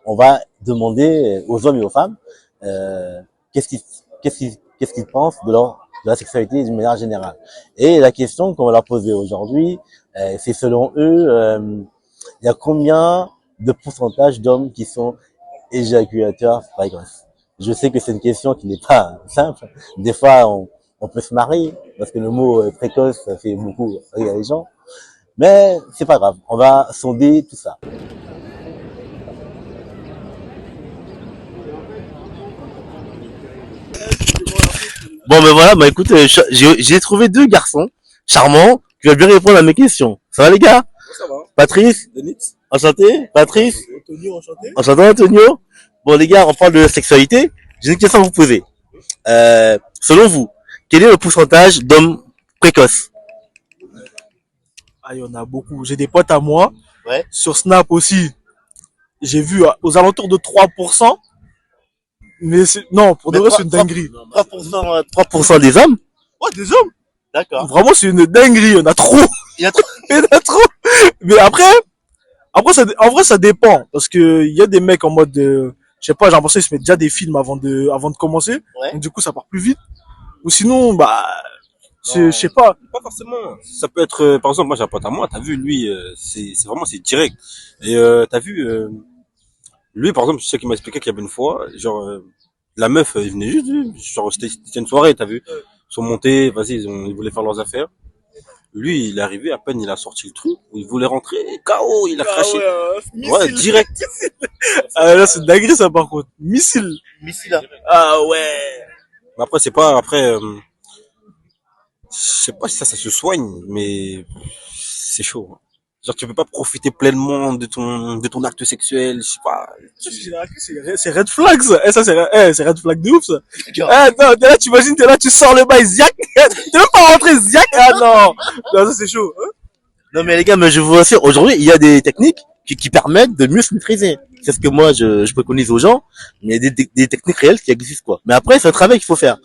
On va demander aux hommes et aux femmes qu'est-ce qu'ils pensent de la sexualité d'une manière générale. Et la question qu'on va leur poser aujourd'hui, c'est selon eux, il y a combien de pourcentage d'hommes qui sont éjaculateurs précoces. Je sais que c'est une question qui n'est pas simple. Des fois, on peut se marier parce que le mot précoce, ça fait beaucoup rire les gens. Mais c'est pas grave, on va sonder tout ça. Bon, ben voilà, bah écoute, j'ai trouvé deux garçons charmants qui vont bien répondre à mes questions. Ça va les gars? Ça va. Patrice? Denis? Enchanté? Patrice? Antonio, enchanté. Enchanté Antonio? Bon les gars, on parle de sexualité. J'ai une question à vous poser. Selon vous, quel est le pourcentage d'hommes précoces? Ah, il y en a beaucoup. J'ai des potes à moi. Ouais. Sur Snap aussi. J'ai vu aux alentours de 3%. Mais non, pour de vrai, c'est une dinguerie. 3% des hommes? Ouais, des hommes. D'accord. Vraiment, c'est une dinguerie. Il y en a trop. Il y a trop. Il y en a trop. Mais après, en vrai, ça dépend. Parce que il y a des mecs en mode je sais pas, j'ai l'impression qu'ils se mettent déjà des films avant de commencer. Ouais. Donc, du coup, ça part plus vite. Ou sinon, bah, je sais pas. Pas forcément. Ça peut être, par exemple, moi j'ai un pote à moi, t'as vu, lui, c'est vraiment, c'est direct. Et t'as vu, lui, par exemple, je sais qu'il m'a expliqué qu'il y avait une fois, genre, la meuf, il venait juste, genre, c'était une soirée, t'as vu. Ils sont montés, vas-y, ils voulaient faire leurs affaires. Lui, il est arrivé, à peine il a sorti le truc, il voulait rentrer, KO, il a craché. Ouais, direct. Ah, là, c'est dingue ça, par contre. Missile. Missile. Ah, ouais. Mais après, c'est pas, après, je sais pas si ça se soigne, mais c'est chaud. Hein. Genre, tu peux pas profiter pleinement de ton acte sexuel, je sais pas. C'est red flag, ça. Ça, c'est red flag de ouf, ça. Non, t'es là, t'imagines, t'es là, tu sors le bail, ziac. T'es même pas rentré, ziac. Ah, non. Non, ça, c'est chaud. Hein. Non mais les gars, mais je vous assure, aujourd'hui, il y a des techniques qui permettent de mieux se maîtriser. C'est ce que moi, je préconise aux gens. Mais il y a des techniques réelles qui existent, quoi. Mais après, c'est un travail qu'il faut faire.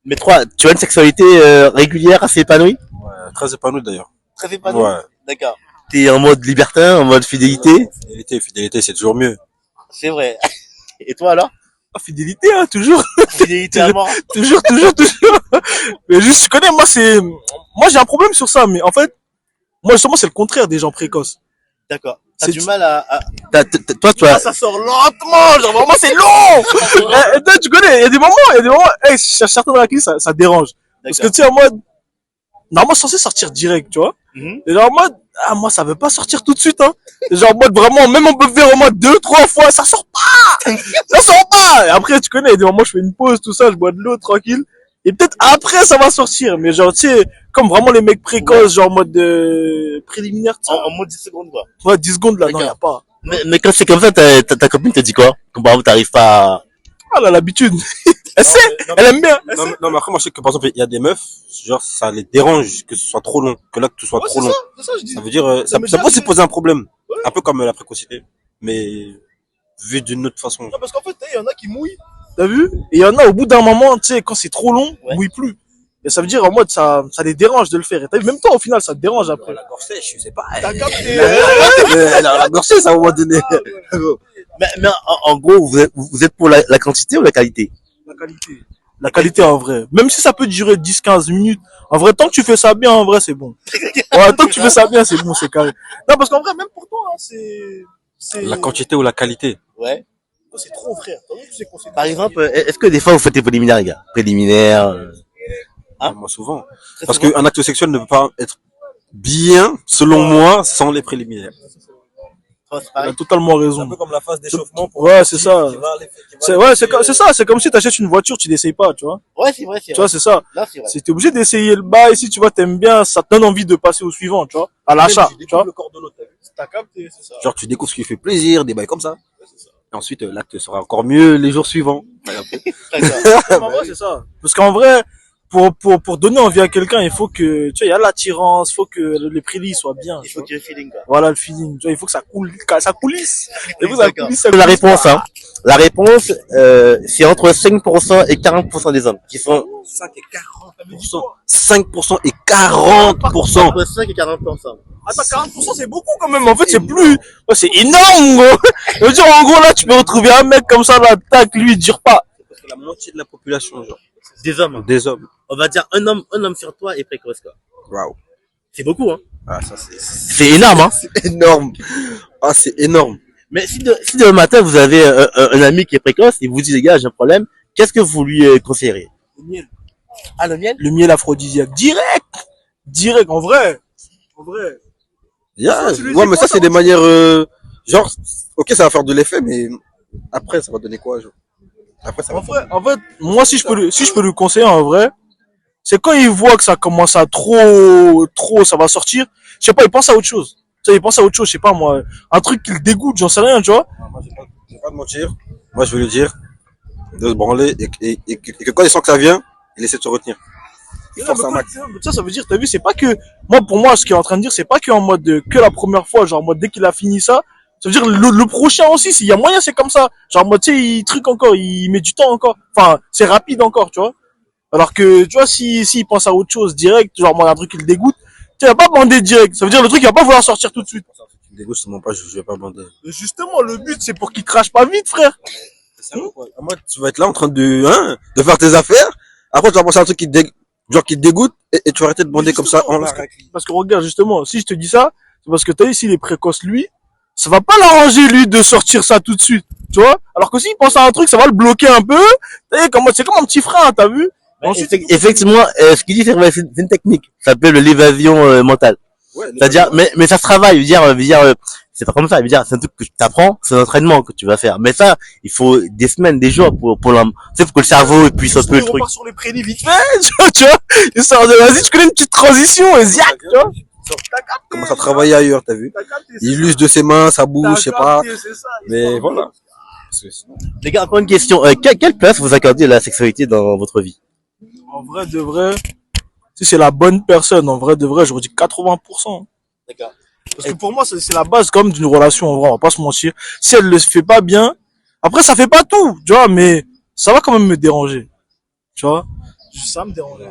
Mais tu as une sexualité régulière, assez épanouie? Ouais, très épanoui d'ailleurs. Très épanouie. Ouais. D'accord. T'es en mode libertin, en mode fidélité? Fidélité, c'est toujours mieux. C'est vrai. Et toi alors? Ah, fidélité, hein, toujours. Fidélité à mort. toujours. Mais juste, tu connais, moi, j'ai un problème sur ça, mais en fait, moi, justement, c'est le contraire des gens précoces. D'accord. T'as C'est du mal à... Toi, tu Ah, as... ça sort lentement, genre, vraiment, c'est long. Tu connais, il y a des moments, certains dans la clique, ça dérange. Parce que, tu sais, en mode, normalement, c'est censé sortir direct, tu vois. Et genre, en mode, moi, ça veut pas sortir tout de suite, hein. Et genre, en mode, vraiment, même on peut faire au moins 2-3 fois, ça sort pas! Ça sort pas! Et après, tu connais, il y a des moments, je fais une pause, tout ça, je bois de l'eau, tranquille. Et peut-être après, ça va sortir. Mais genre, tu sais, comme vraiment les mecs précoces, genre, en mode préliminaire, En mode 10 secondes, quoi. Ouais, 10 secondes, là, non, y a pas. Mais quand c'est comme ça, ta copine te dit quoi? Comme par exemple, t'arrives pas à... Ah, elle a l'habitude. Elle sait, elle aime bien. Non, mais après, moi, je sais que, par exemple, il y a des meufs, genre, ça les dérange que ce soit trop long, que l'acte soit trop long. C'est ça, je dis. Ça veut dire, ça peut se poser un problème. Ouais. Un peu comme la précocité. Mais, vu d'une autre façon. Non, parce qu'en fait, il y en a qui mouillent. T'as vu? Et il y en a, au bout d'un moment, tu sais, quand c'est trop long, mouille plus. Et ça veut dire, en mode, ça les dérange de le faire. Et t'as vu, même toi, au final, ça te dérange après. La gorge sèche, je sais pas. T'as capté. La gorge sèche, à un moment donné. Mais en gros, vous êtes pour la quantité ou la qualité? La qualité. La qualité, en vrai. Même si ça peut durer 10-15 minutes. En vrai, tant que tu fais ça bien, en vrai, c'est bon. Ouais, tant que tu fais ça bien, c'est bon, c'est carré. Non, parce qu'en vrai, même pour toi, hein, c'est... La quantité ou la qualité? Ouais. C'est trop, frère. Par exemple, est-ce que des fois vous faites des préliminaires, les gars? Préliminaires, Hein? Moi, souvent. Parce qu'un acte sexuel ne peut pas être bien, selon moi, sans les préliminaires. Il a totalement raison. C'est un peu comme la phase d'échauffement. Ouais, c'est ça. C'est ça, c'est comme si t'achètes une voiture, tu l'essayes pas, tu vois. Ouais, c'est vrai, Tu vois, c'est ça. Là, c'est vrai. Si t'es obligé d'essayer le bail, si tu vois, t'aimes bien, ça te donne envie de passer au suivant, tu vois. À l'achat, tu vois. Le corps de l'autre, T'as capté, c'est ça. genre, tu découvres ce qui fait plaisir, des bails comme ça. Et ensuite, l'acte sera encore mieux les jours suivants. En vrai, c'est ça. Parce qu'en vrai, pour donner envie à quelqu'un, il faut que, tu vois, il y a l'attirance, il faut que les prélis soient bien. Il faut qu'il y ait le feeling, quoi. Voilà le feeling. Tu vois, il faut que ça coulisse. Il faut que ça D'accord. coulisse. La réponse, hein. La réponse, c'est entre 5% et 40% des hommes qui sont 5 et 40%. 5% et 40%. Entre 5 et 40%. Attends, 40% c'est beaucoup quand même. En fait, c'est plus, ouais, c'est énorme, gros. Je veux dire, en gros, là, tu peux retrouver un mec comme ça, là, tac, lui, il dure pas. Parce que la moitié de la population, genre. Des hommes. Des hommes. On va dire un homme sur toi est précoce, quoi. Waouh. C'est beaucoup, hein. Ah, ça, c'est énorme, hein. c'est énorme. Ah, c'est énorme. Mais si demain matin vous avez un ami qui est précoce et vous dit les gars j'ai un problème, qu'est-ce que vous lui conseillerez? Le miel. Ah, le miel? Le miel aphrodisiaque. Direct, en vrai. Yeah. Tu lui Ouais, dis mais quoi, ça, c'est des manières, genre, ok, ça va faire de l'effet, mais après, ça va donner quoi, genre? Après, ça va. En fait, moi, si je peux lui conseiller, en vrai, c'est quand il voit que ça commence à trop, ça va sortir. Je sais pas, il pense à autre chose. Tu sais, il pense à autre chose, je sais pas, moi. Un truc qui le dégoûte, j'en sais rien, tu vois. Moi, je vais pas te mentir. Moi, je vais lui dire de se branler et que quand il sent que ça vient, il essaie de se retenir. Il force un max. Ça veut dire, t'as vu, c'est pas que, moi, pour moi, ce qu'il est en train de dire, c'est pas que en mode, que la première fois, genre, en mode, dès qu'il a fini ça, ça veut dire le prochain aussi, s'il y a moyen, c'est comme ça. Genre, moi, tu sais, il truc encore, il met du temps encore. Enfin, c'est rapide encore, tu vois. Alors que, tu vois, s'il pense à autre chose direct, genre, moi, un truc qui le dégoûte, tu vas pas bander direct. Ça veut dire, le truc, il va pas vouloir sortir tout de suite. Tu me dégoûtes, je te mens pas, je vais pas bander. Justement, le but, c'est pour qu'il crache pas vite, frère. Moi, tu vas être là en train de faire tes affaires. Après, tu vas penser à un truc qui te dégoûte et tu vas arrêter de bander comme ça en Justement, la parce que regarde, justement, si je te dis ça, c'est parce que t'as vu, s'il est précoce, lui, ça va pas l'arranger, lui, de sortir ça tout de suite. Tu vois? Alors que s'il pense à un truc, ça va le bloquer un peu. T'as vu, c'est comme un petit frein, t'as vu? Ensuite, Effectivement, ce qu'il dit c'est une technique. Ça s'appelle l'évasion mentale. Ouais, C'est-à-dire, mais ça se travaille. Je veux dire, c'est pas comme ça. Je veux dire, c'est un truc que tu t'apprends, c'est un entraînement que tu vas faire. Mais ça, il faut des semaines, des jours pour tu sais, pour que le cerveau puisse un peu le on truc. repart sur les prélis vite fait, tu vois? Et ça, vas-y, tu connais une petite transition, et ziac, tu vois? commence à travailler ailleurs, t'as vu? Il use de ses mains, ça bouge, je sais pas. Mais voilà. Parce que sinon- Les gars, encore une question. Quelle place vous accordez à la sexualité dans votre vie? En vrai de vrai, si c'est la bonne personne, en vrai de vrai, j'aurais dit 80%. D'accord. Parce que pour moi, c'est la base comme d'une relation, en vrai, on va pas se mentir. Si elle le fait pas bien, après, ça fait pas tout, tu vois, mais ça va quand même me déranger. Tu vois? Ça me dérange.